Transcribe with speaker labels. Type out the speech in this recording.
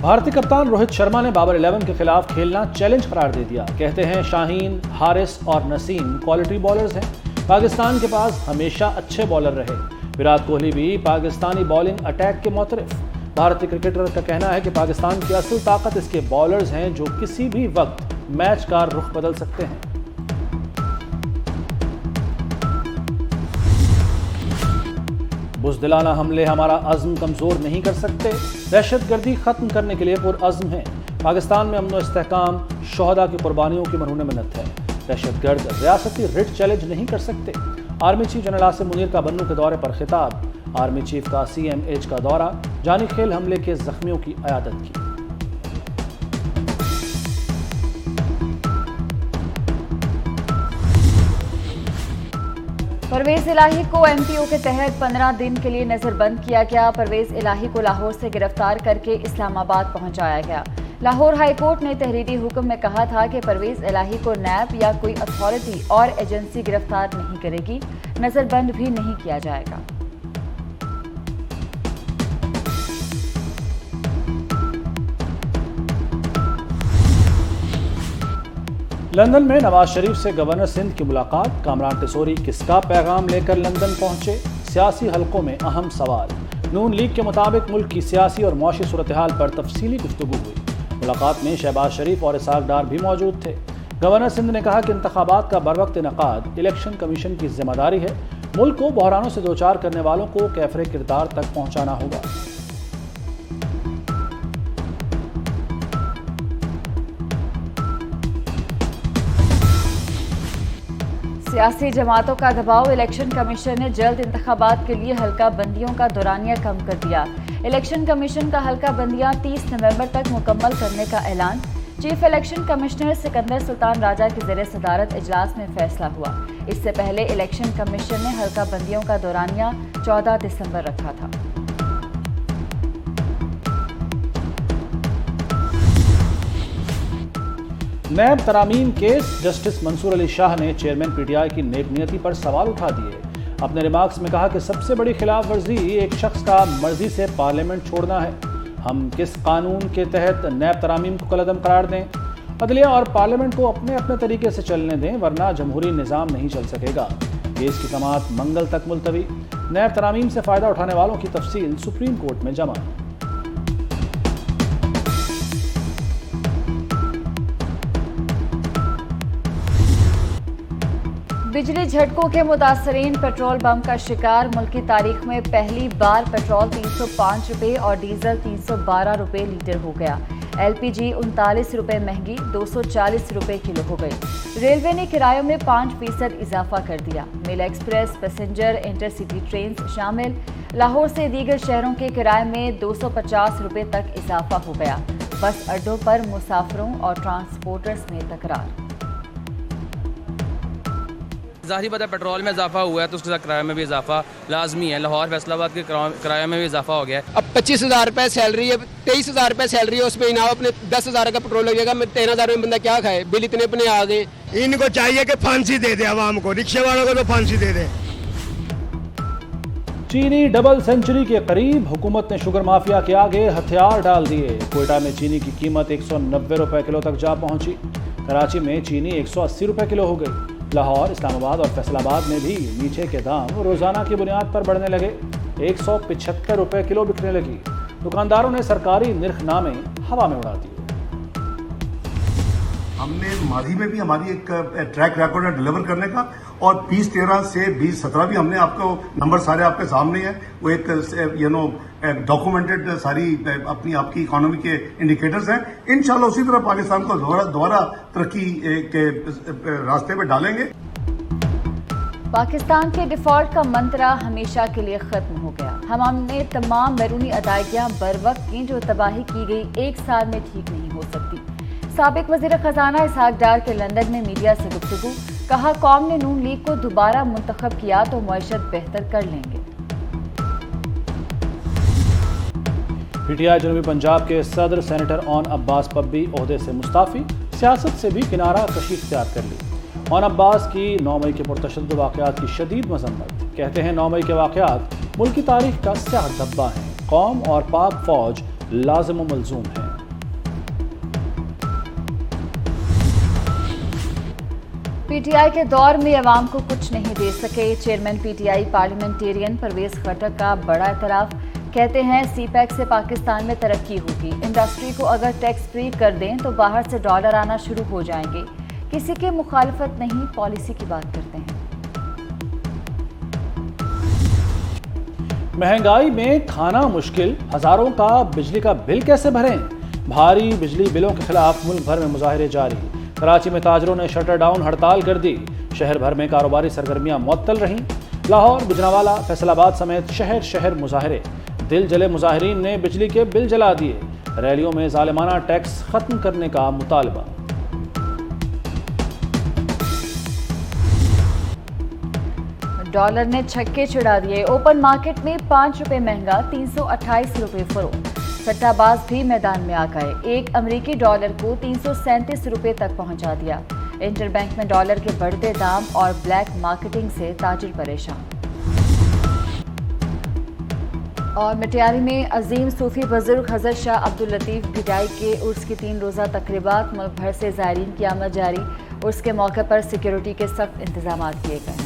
Speaker 1: भारतीय कप्तान रोहित शर्मा ने बाबर 11 के खिलाफ खेलना चैलेंज करार दे दिया। कहते हैं शाहीन, हारिस और नसीम क्वालिटी बॉलर्स हैं। पाकिस्तान के पास हमेशा अच्छे बॉलर रहे। विराट कोहली भी पाकिस्तानी बॉलिंग अटैक के मोतरफ। भारतीय क्रिकेटर का कहना है कि पाकिस्तान की असल ताकत इसके बॉलर्स हैं जो किसी भी वक्त मैच का रुख बदल सकते हैं। बुज़दिलाना हमले हमारा अज़्म कमज़ोर नहीं कर सकते। दहशतगर्दी खत्म करने के लिए पुरअज़्म है। पाकिस्तान में अमन व इस्तेहकाम शोहदा की कुर्बानियों की मरहून मिन्नत है। दहशतगर्द रियासती रिट चैलेंज नहीं कर सकते। Army chief general Asim Munir का बन्नू के दौरे पर खिताब। आर्मी चीफ का CMH का दौरा। जानी खेल हमले के जख्मियों की अयादत की।
Speaker 2: परवेज इलाही को MPO के तहत 15 दिन के लिए नजरबंद किया गया। परवेज इलाही को लाहौर से गिरफ्तार करके इस्लामाबाद पहुंचाया गया। लाहौर हाई कोर्ट ने तहरीरी हुक्म में कहा था कि परवेज इलाही को नैब या कोई अथॉरिटी और एजेंसी गिरफ्तार नहीं करेगी, नजरबंद भी नहीं किया जाएगा।
Speaker 1: लंदन में नवाज शरीफ से गवर्नर सिंध की मुलाकात। कामरान टिसोरी किसका पैगाम लेकर लंदन पहुंचे? सियासी हलकों में अहम सवाल। नून लीग के मुताबिक मुल्क की सियासी और मौशी सूरत हाल पर तफसीली गुफ्तगू हुई। मुलाकात में शहबाज शरीफ और इसाक डार भी मौजूद थे। गवर्नर सिंध ने कहा कि इंतखाबात का बरवक्त इनकाद इलेक्शन कमीशन की जिम्मेदारी है। मुल्क को बहरानों से दो चार करने वालों को कैफरे किरदार तक पहुंचाना होगा।
Speaker 2: सियासी जमातों का दबाव। इलेक्शन कमीशन ने जल्द इंतखाबात के लिए हल्का बंदियों का दौरानिया कम कर दिया। इलेक्शन कमीशन का हल्का बंदियां 30 नवंबर तक मुकम्मल करने का ऐलान। Chief election commissioner Sikandar Sultan Raja की ज़ेरे सदारत इजलास में फैसला हुआ। इससे पहले इलेक्शन कमीशन ने हल्का बंदियों का दौरानिया 14 दिसंबर रखा था।
Speaker 1: नैब तरामीम केस। जस्टिस मंसूर अली शाह ने चेयरमैन PTI की नेकनियती पर सवाल उठा दिए। अपने रिमार्क्स में कहा कि सबसे बड़ी खिलाफ वर्जी एक शख्स का मर्जी से पार्लियामेंट छोड़ना है। हम किस कानून के तहत नैब तरामीम को कलअदम करार दें? अदलिया और पार्लियामेंट को अपने अपने तरीके से चलने दें, वरना जमहूरी निज़ाम नहीं चल सकेगा। केस की समाअत मंगल तक मुलतवी। नैब तरामीम से फ़ायदा उठाने वालों की तफसील सुप्रीम कोर्ट में जमा।
Speaker 2: बिजली झटकों के मुतासरीन पेट्रोल बम का शिकार। मुल्क की तारीख में पहली बार पेट्रोल 305 रुपये और डीजल 312 रुपये लीटर हो गया। LPG 39 रुपये महंगी 240 रुपये किलो हो गई। रेलवे ने किरायों में 5% इजाफा कर दिया। Mail express, passenger, intercity train शामिल। लाहौर से दीगर शहरों के किराए में 250 रुपये तक इजाफा हो गया। बस अड्डों पर मुसाफिरों और ट्रांसपोर्टर्स में तकरार।
Speaker 3: ज़ाहिर बात है पेट्रोल में इजाफा हुआ है तो उसके साथ किराए में भी इजाफा लाजमी है। लाहौर फैसलाबाद के किराए में भी इजाफा हो गया है।
Speaker 4: अब 25,000 रुपये सैलरी है, 23,000 रुपये सैलरी है, उसमें इनाम अपने 10,000 का पेट्रोल लगेगा। 13,000 में बंदा क्या खाए? बिल इतने अपने आ गए।
Speaker 5: इनको चाहिए कि फांसी दे दे आवाम को, रिक्शे वालों को तो फांसी दे दे।
Speaker 1: चीनी डबल सेंचुरी के करीब। हुकूमत ने शुगर माफिया के आगे हथियार डाल दिए। कोयटा में चीनी की कीमत 190 रुपये किलो तक जा पहुंची। कराची में चीनी 180 रुपये किलो हो गई। लाहौर, इस्लामाबाद और फैसलाबाद में भी मीठे के दाम रोजाना की बुनियाद पर बढ़ने लगे। 175 रुपये किलो बिकने लगी। दुकानदारों ने सरकारी निर्खनामे हवा में उड़ा दिए।
Speaker 6: हमने माजी में भी हमारी एक ट्रैक रिकॉर्ड है डिलीवर करने का, और 2013 से 2017 भी हमने आपको नंबर सारे आपके सामने हैं। वो एक डॉक्यूमेंटेड सारी अपनी आपकी इकोनॉमी के इंडिकेटर्स हैं। इंशाल्लाह उसी तरह पाकिस्तान को दोबारा तरक्की के रास्ते पे डालेंगे।
Speaker 2: पाकिस्तान के डिफॉल्ट का मंत्रा हमेशा के लिए खत्म हो गया। हमने तमाम बैरूनी अदायगियां बर वक्त की जो तबाही की गई 1 साल में ठीक नहीं हो सकती। साबिक वज़ीर खजाना इसाक डार के लंदन में मीडिया से गुफ्तगू। कहा कौम ने नून लीग को दोबारा मुंतखब किया तो मईशत बेहतर कर लेंगे।
Speaker 1: PTI जनूबी पंजाब के सदर सेनेटर ऑन अब्बास पब्बी ओहदे से मुस्ताफी। सियासत से भी किनारा कशी इख्तियार कर ली। ऑन अब्बास की 9 मई के पुरतशद्दुद वाक़यात की शदीद मजम्मत। कहते हैं 9 मई के वाक़यात मुल्क की तारीख का स्याह धब्बा है। कौम और पाक फौज लाजिम व मलजूम हैं।
Speaker 2: पीटीआई के दौर में अवाम को कुछ नहीं दे सके, chairman PTI parliamentarian Pervez Khattar का बड़ा एतराफ। कहते हैं सीपैक से पाकिस्तान में तरक्की होगी, इंडस्ट्री को अगर टैक्स फ्री कर दें तो बाहर से डॉलर आना शुरू हो जाएंगे। किसी की मुखालफत नहीं, पॉलिसी की बात करते हैं।
Speaker 1: महंगाई में खाना मुश्किल, हजारों का बिजली का बिल कैसे भरें? भारी बिजली बिलों के खिलाफ मुल्क भर में मुजाहिरे जारी। कराची में ताजरों ने शटर डाउन हड़ताल कर दी। शहर भर में कारोबारी सरगर्मियां मुअत्तल रहीं। लाहौर, गुजरांवाला, फैसलाबाद समेत शहर शहर मुजाहिरे। दिल जले मुजाहिरीन ने बिजली के बिल जला दिए। रैलियों में जालिमाना टैक्स खत्म करने का मुतालबा।
Speaker 2: डॉलर ने छक्के चढ़ा दिए। ओपन मार्केट में 5 रुपए महंगा 328 रुपए फरोख्त। सट्टाबाज भी मैदान में आ गए। एक अमेरिकी डॉलर को 337 रुपए तक पहुंचा दिया। इंटरबैंक में डॉलर के बढ़ते दाम और ब्लैक मार्केटिंग से ताजिर परेशान। और मटियारी में अजीम सूफी बुजुर्ग हजरत शाह अब्दुल लतीफ भिटाई के उर्स की 3 रोज़ा तकरीबात। मुल्क भर से ज़ायरीन की आमद जारी। उर्स के मौके पर सिक्योरिटी के सख्त इंतजाम किए गए।